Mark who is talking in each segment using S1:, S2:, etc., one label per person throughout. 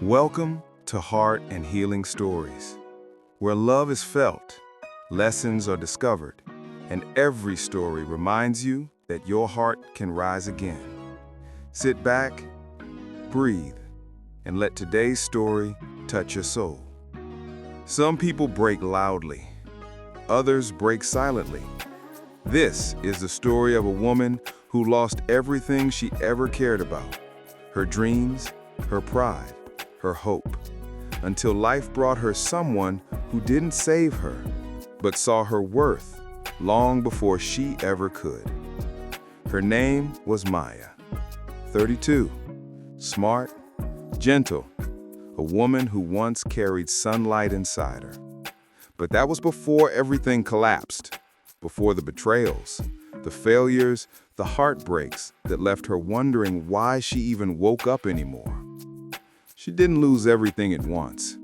S1: Welcome to Heart and Healing Stories, where love is felt, lessons are discovered, and every story reminds you that your heart can rise again. Sit back, breathe, and let today's story touch your soul. Some people break loudly, others break silently. This is the story of a woman who lost everything she ever cared about: her dreams, her pride, her hope, until life brought her someone who didn't save her, but saw her worth long before she ever could. Her name was Maya, 32, smart, gentle, a woman who once carried sunlight inside her. But that was before everything collapsed, before the betrayals, the failures, the heartbreaks that left her wondering why she even woke up anymore. She didn't lose everything at once.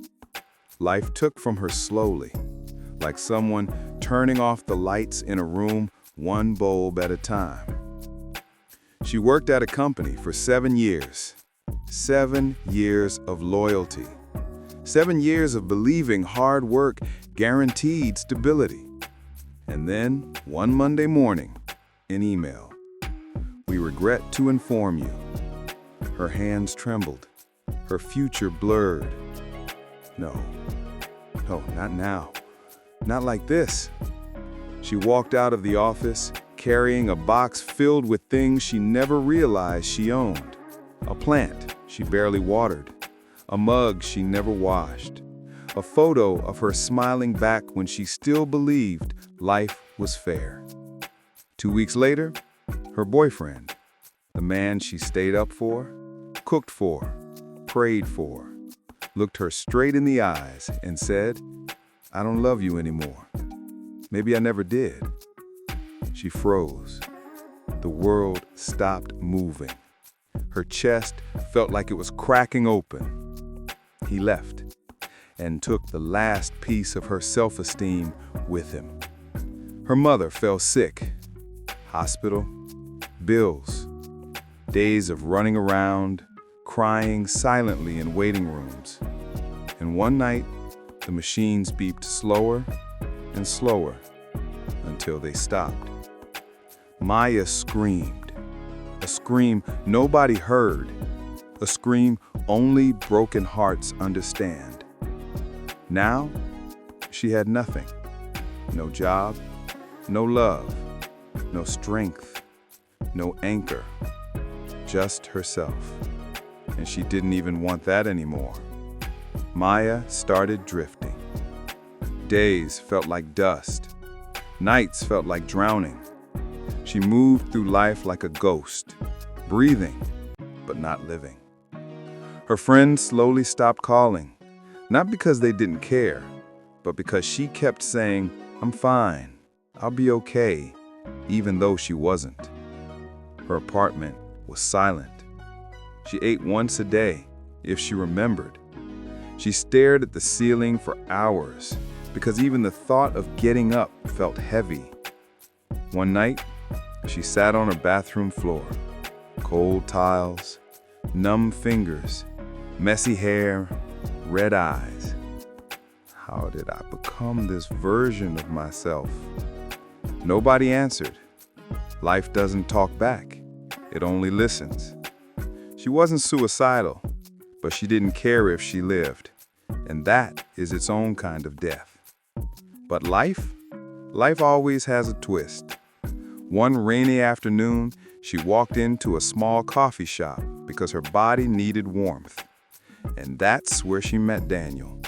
S1: Life took from her slowly, like someone turning off the lights in a room one bulb at a time. She worked at a company for 7 years. 7 years of loyalty. 7 years of believing hard work guaranteed stability. And then, one Monday morning, an email. "We regret to inform you." Her hands trembled. Her future blurred. No, not now. Not like this. She walked out of the office, carrying a box filled with things she never realized she owned. A plant she barely watered. A mug she never washed. A photo of her smiling back when she still believed life was fair. 2 weeks later, her boyfriend, the man she stayed up for, cooked for, prayed for, looked her straight in the eyes and said, "I don't love you anymore. Maybe I never did." She froze. The world stopped moving. Her chest felt like it was cracking open. He left and took the last piece of her self-esteem with him. Her mother fell sick. Hospital, bills, days of running around, crying silently in waiting rooms. And one night, the machines beeped slower and slower until they stopped. Maya screamed, a scream nobody heard, a scream only broken hearts understand. Now, she had nothing. No job, no love, no strength, no anchor, just herself. And she didn't even want that anymore. Maya started drifting. Days felt like dust. Nights felt like drowning. She moved through life like a ghost, breathing, but not living. Her friends slowly stopped calling, not because they didn't care, but because she kept saying, "I'm fine, I'll be okay," even though she wasn't. Her apartment was silent. She ate once a day, if she remembered. She stared at the ceiling for hours, because even the thought of getting up felt heavy. One night, she sat on her bathroom floor. Cold tiles, numb fingers, messy hair, red eyes. How did I become this version of myself? Nobody answered. Life doesn't talk back. It only listens. She wasn't suicidal, but she didn't care if she lived. And that is its own kind of death. But life always has a twist. One rainy afternoon, she walked into a small coffee shop because her body needed warmth. And that's where she met Daniel,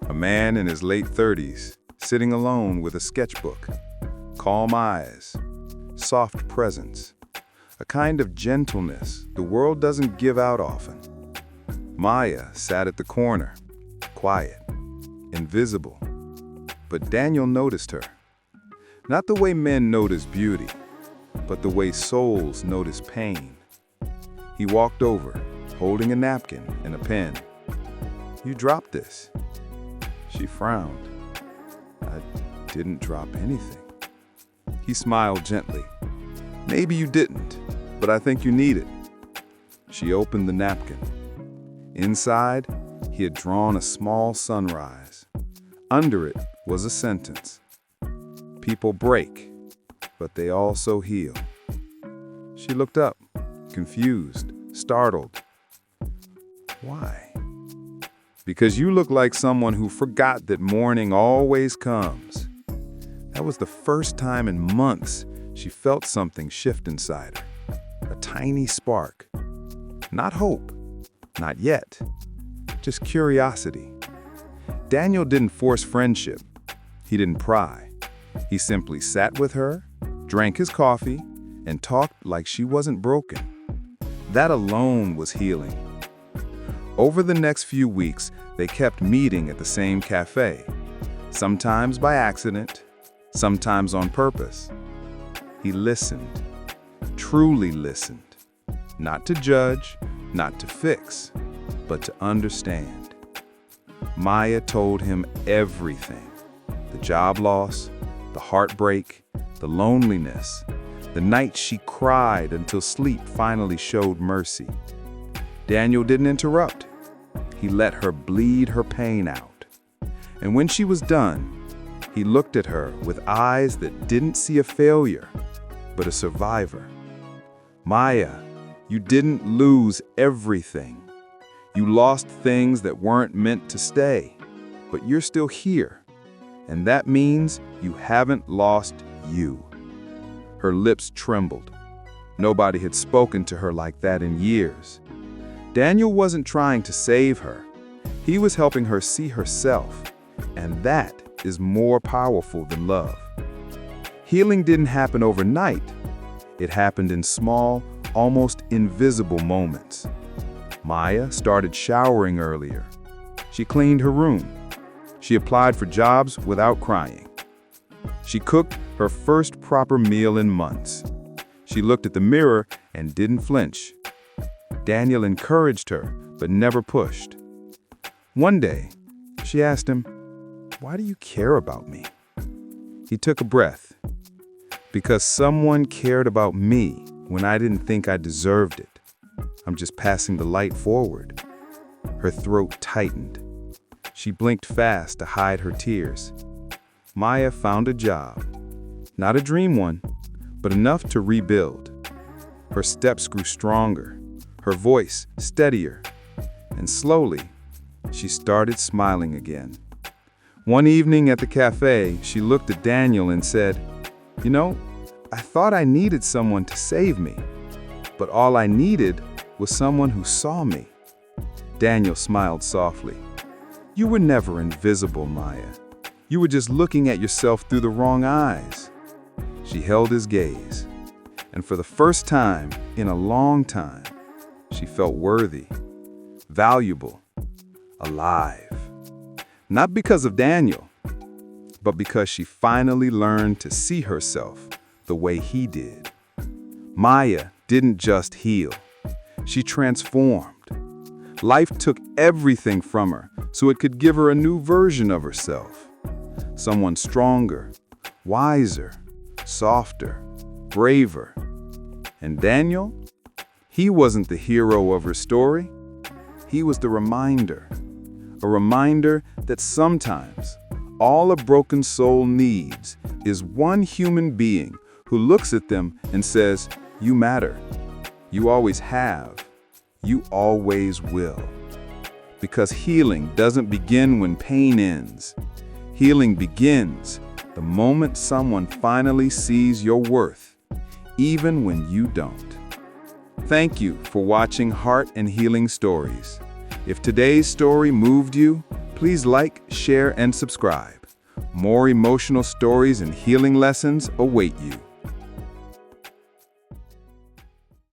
S1: a man in his late 30s, sitting alone with a sketchbook. Calm eyes, soft presence, a kind of gentleness the world doesn't give out often. Maya sat at the corner, quiet, invisible. But Daniel noticed her. Not the way men notice beauty, but the way souls notice pain. He walked over, holding a napkin and a pen. "You dropped this." She frowned. "I didn't drop anything." He smiled gently. "Maybe you didn't, but I think you need it." She opened the napkin. Inside, he had drawn a small sunrise. Under it was a sentence. People break, but they also heal. She looked up, confused, startled. Why? Because you look like someone who forgot that morning always comes. That was the first time in months she felt something shift inside her. A tiny spark. Not hope. Not yet. Just curiosity. Daniel didn't force friendship. He didn't pry. He simply sat with her, drank his coffee, and talked like she wasn't broken. That alone was healing. Over the next few weeks, they kept meeting at the same cafe, sometimes by accident, sometimes on purpose. He listened, truly listened, not to judge, not to fix, but to understand. Maya told him everything: the job loss, the heartbreak, the loneliness, the night she cried until sleep finally showed mercy. Daniel didn't interrupt. He let her bleed her pain out. And when she was done, he looked at her with eyes that didn't see a failure, but a survivor. Maya, you didn't lose everything. You lost things that weren't meant to stay, but you're still here. And that means you haven't lost you. Her lips trembled. Nobody had spoken to her like that in years. Daniel wasn't trying to save her. He was helping her see herself, and that is more powerful than love. Healing didn't happen overnight. It happened in small, almost invisible moments. Maya started showering earlier. She cleaned her room. She applied for jobs without crying. She cooked her first proper meal in months. She looked at the mirror and didn't flinch. Daniel encouraged her, but never pushed. One day, she asked him, "Why do you care about me?" He took a breath. "Because someone cared about me when I didn't think I deserved it. I'm just passing the light forward." Her throat tightened. She blinked fast to hide her tears. Maya found a job. Not a dream one, but enough to rebuild. Her steps grew stronger, her voice steadier, and slowly, she started smiling again. One evening at the cafe, she looked at Daniel and said, "You know, I thought I needed someone to save me, but all I needed was someone who saw me." Daniel smiled softly. "You were never invisible, Maya. You were just looking at yourself through the wrong eyes." She held his gaze, and for the first time in a long time, she felt worthy, valuable, alive. Not because of Daniel, but because she finally learned to see herself the way he did. Maya didn't just heal, she transformed. Life took everything from her so it could give her a new version of herself. Someone stronger, wiser, softer, braver. And Daniel? He wasn't the hero of her story. He was the reminder. A reminder that sometimes all a broken soul needs is one human being who looks at them and says, "You matter. You always have. You always will." Because healing doesn't begin when pain ends. Healing begins the moment someone finally sees your worth, even when you don't. Thank you for watching Heart and Healing Stories. If today's story moved you, please like, share, and subscribe. More emotional stories and healing lessons await you.